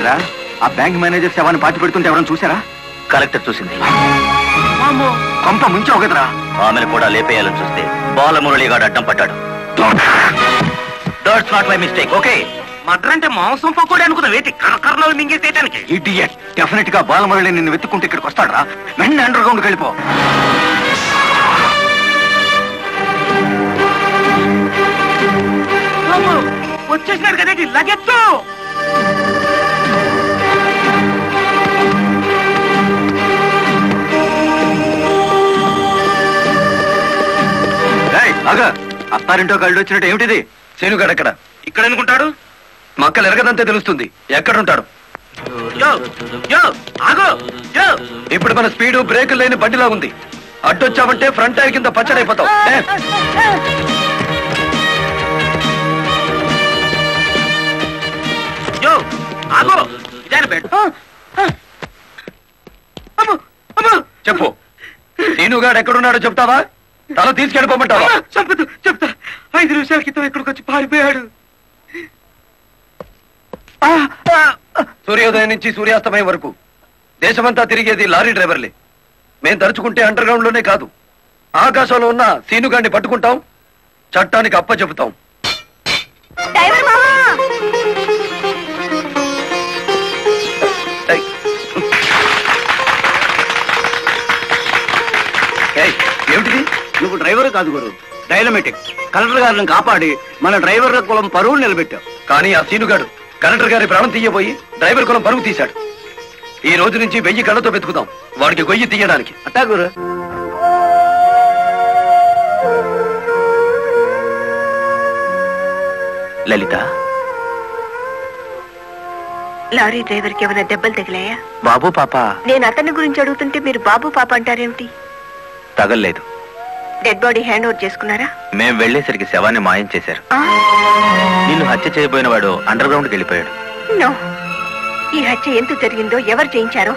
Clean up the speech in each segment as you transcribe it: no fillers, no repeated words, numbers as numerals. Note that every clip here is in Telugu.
ఏంట్రా ఆ బ్యాంక్ మేనేజర్ శవాన్ని పాతి పెడుతుంటే ఎవరైనా చూసారా? కలెక్టర్ చూసింది. కొంప ముంచావు కదరా. ఆమెను కూడా లేపేయాలని చూస్తే బాలమురళిగాడు అడ్డం పడ్డాడు. That's not my mistake. Okay, murder అంటే మాంసం పకోడీ అనుకున్న వేటి కర్నలు మింగేసేయటానికి. ఇడియట్. డెఫినెట్ గా బాలమురళి నిన్ను వెతుక్కుంటే ఇక్కడికి వస్తాడరా. వెంటనే అండర్ గ్రౌండ్కి వెళ్ళిపో. వచ్చేసినాడు కదేంటి లగెత్తు. అత్తారింటో కళ్ళు వచ్చినట్టు ఏమిటిది? శేనుగాడు ఎక్కడ? ఇక్కడ అనుకుంటాడు. మక్కలు ఎరగదంతే తెలుస్తుంది. ఎక్కడుంటాడు? ఇప్పుడు మన స్పీడు బ్రేకులు లేని బండిలా ఉంది. అడ్డొచ్చావంటే ఫ్రంట్ టైర్ కింద పచ్చడైపోతావు. చెప్పు, శేనుగాడు ఎక్కడున్నాడో చెప్తావా? తల తీసుకెళ్ళిపోమంటావా? చెప్తా చెప్తా. 5 నిమిషాల క్రితం ఇక్కడికి వచ్చి పారిపోయాడు. సూర్యోదయం నుంచి సూర్యాస్తమయం వరకు దేశమంతా తిరిగేది లారీ డ్రైవర్లే. మేం తలుచుకుంటే అండర్ గ్రౌండ్ లోనే కాదు, ఆకాశంలో ఉన్న సీనుగాడిని పట్టుకుంటాం, చట్టానికి అప్ప చెబుతాం. ఏమిటిది? నువ్వు డ్రైవర్ కాదు గురు, డైనమెటిక్. కలెక్టర్ గారిని కాపాడి మన డ్రైవర్ల కులం పరువు నిలబెట్టావు. కానీ ఆ సీనుగాడు కలెక్టర్ గారి ప్రాణం తీయబోయి డ్రైవర్ కులం పరువు తీశాడు. ఈ రోజు నుంచి 1000 కళ్ళతో వెతుకుదాం వాడికి గొయ్యి తీయడానికి. అట్టా గురు. లలిత, లారీ డ్రైవర్ కి ఏమైనా దెబ్బలు తగిలాయా? బాబు పాప. నేను అతని గురించి అడుగుతుంటే మీరు బాబు పాప అంటారేమిటి? తగల్లేదు. డెడ్ బాడీ హ్యాండ్ ఓవర్ చేసుకున్నారా? మేం వెళ్లేసరికి శవాన్ని మాయం చేశారు. నిన్ను హత్య చేయబోయిన వాడు అండర్ గ్రౌండ్కి వెళ్ళిపోయాడు. నో, ఈ హత్య ఎందుకు జరిగిందో, ఎవరు చేయించారో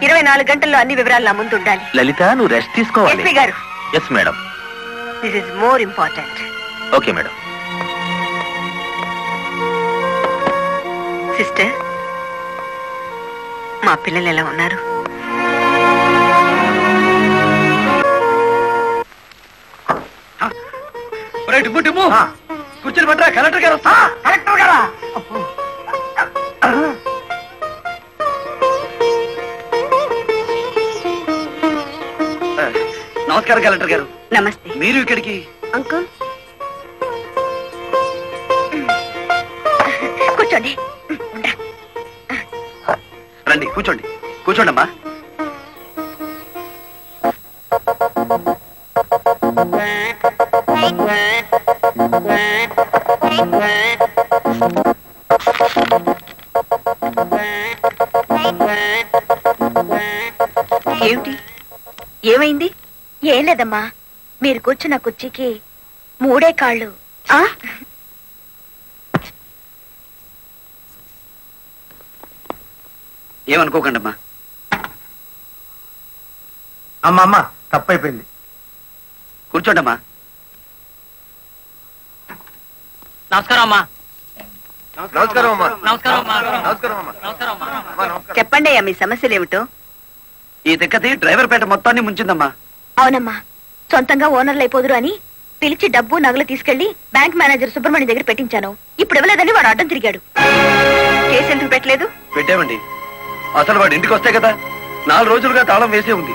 24 గంటల్లో అన్ని వివరాలు నా ముందు ఉండాలి. లలిత, నువ్వు రెస్ట్ తీసుకోవాలి. ఎస్పీ గారు. Yes madam. This is more important. Okay madam. Sister, మా పిల్లలు ఎలా ఉన్నారు? కూర్చొని పట్టరా, కలెక్టర్ గారు. కలెక్టర్ గారా? నమస్కారం కలెక్టర్ గారు. నమస్తే. మీరు ఇక్కడికి? అంకుల్ కూర్చోండి. రండి, కూర్చోండి. కూర్చోండి అమ్మా. ఏమిటి, ఏమైంది? ఏం లేదమ్మా, మీరు కూర్చున్న కుర్చీకి 3 కాళ్ళు. ఏమనుకోకండి అమ్మా. అమ్మా తప్పైపోయింది. కూర్చోండి అమ్మా. నమస్కారం అమ్మా. నమస్కారం అమ్మా. నమస్కారం అమ్మా. నమస్కారం అమ్మా. నమస్కారం అమ్మా. చెప్పండి అయ్యా, మీ సమస్యలు ఏమిటో. ఈ తిక్కది డ్రైవర్ పేట మొత్తాన్ని ముంచిందమ్మా. అవునమ్మా, సొంతంగా ఓనర్లు అయిపోదురు అని పిలిచి డబ్బు నగలు తీసుకెళ్లి బ్యాంక్ మేనేజర్ సుబ్రహ్మణ్యం దగ్గర పెట్టించాను. ఇప్పుడు ఇవ్వలేదని వాడు అడ్డం తిరిగాడు. కేసు ఎందుకు పెట్టలేదు? పెట్టామండి. అసలు వాడు ఇంటికి వస్తే కదా 4 రోజులుగా తాళం వేసే ఉంది.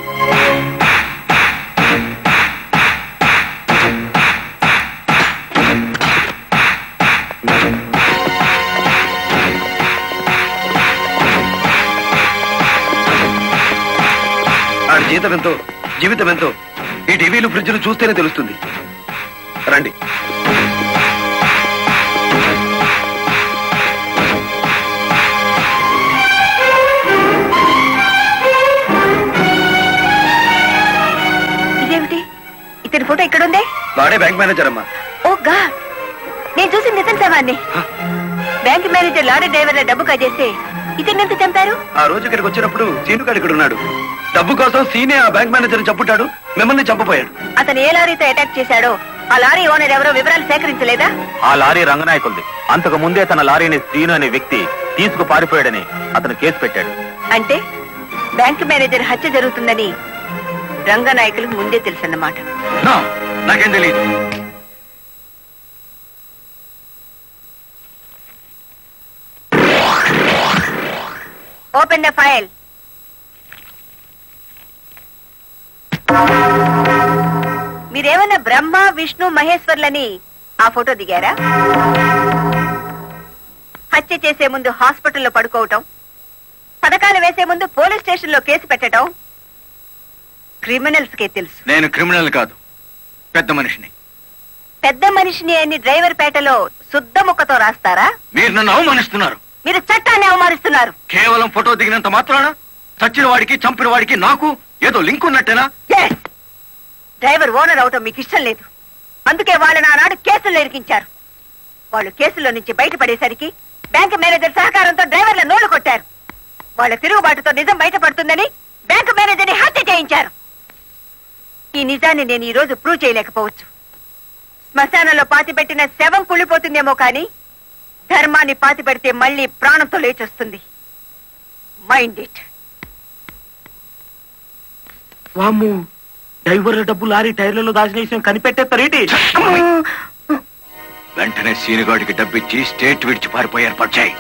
ఆడి జీతం ఎంతో, జీవితం ఎంతో ఈ టీవీలు ఫ్రిడ్జ్లు చూస్తేనే తెలుస్తుంది. రండి. ఇదేమిటి, ఇతని ఫోటో ఇక్కడ ఉందే? వాడే బ్యాంక్ మేనేజర్ అమ్మా. ఓ గాడ్, నేను చూసి నితిన్ శవాన్ని. బ్యాంక్ మేనేజర్ లారీ డ్రైవర్ల డబ్బు కాజేస్తే ఇతన్ని ఎంత చంపారు? ఆ రోజు ఇక్కడికి వచ్చినప్పుడు సీనుగాడు ఇక్కడ ఉన్నాడు. డబ్బు కోసం సీనే ఆ బ్యాంక్ మేనేజర్ చంపుతాడు, మిమ్మల్ని చంపపోయాడు. అతను ఏ లారీతో అటాక్ చేశాడో ఆ లారీ ఓనర్ ఎవరో వివరాలు సేకరించలేదా? ఆ లారీ రంగనాయకుల్ది. అంతకు ముందే తన లారీని శ్రీను అనే వ్యక్తి తీసుకు పారిపోయాడని అతను కేసు పెట్టాడు. అంటే బ్యాంక్ మేనేజర్ హత్య జరుగుతుందని రంగనాయకులకు ముందే తెలుసన్నమాట. నాకేం తెలియదు. Open the file. మీరేమన్నా బ్రహ్మ విష్ణు మహేశ్వర్లని ఆ ఫోటో దిగారా? హత్య చేసే ముందు హాస్పిటల్లో పడుకోవటం, పథకాలు వేసే ముందు పోలీస్ స్టేషన్ లో కేసు పెట్టడం క్రిమినల్స్ కే తెలుసు. నేను క్రిమినల్ కాదు, పెద్ద మనిషిని. పెద్ద మనిషిని అని డ్రైవర్ పేటలో శుద్ధ ముక్కతో రాస్తారా? మీరు నన్ను అవమానిస్తున్నారు. మీరు చట్టాన్ని అవమానిస్తున్నారు. కేవలం ఫోటో దిగినంత మాత్రాన చచ్చిన వాడికి చంపిన వాడికి నాకు ఏదో లింక్ ఉన్నట్టేనా? డ్రైవర్ ఓనర్ అవటం మీకు ఇష్టం లేదు. అందుకే వాళ్ళని ఆనాడు కేసుల్లో ఇరికించారు. వాళ్ళు కేసులో నుంచి బయటపడేసరికి బ్యాంక్ మేనేజర్ సహకారంతో డ్రైవర్ల నోళ్లు కొట్టారు. వాళ్ళ తిరుగుబాటుతో నిజం బయటపడుతుందని బ్యాంక్ మేనేజర్ని హత్య చేయించారు. ఈ నిజాన్ని నేను ఈ రోజు ప్రూవ్ చేయలేకపోవచ్చు. శ్మశానంలో పాతిపెట్టిన శవం కుళ్ళిపోతుందేమో కానీ ధర్మాన్ని పాతి పెడితే మళ్ళీ ప్రాణంతో లేచొస్తుంది. Mind it. వామ్ము, డ్రైవర్ల డబ్బు లారీ టైర్లలో దాచిన విషయం కనిపెట్టేస్తారేంటి? వెంటనే సీనుగాడికి డబ్బిచ్చి స్టేట్ విడిచి పారిపోయి ఏర్పాటు చేయి.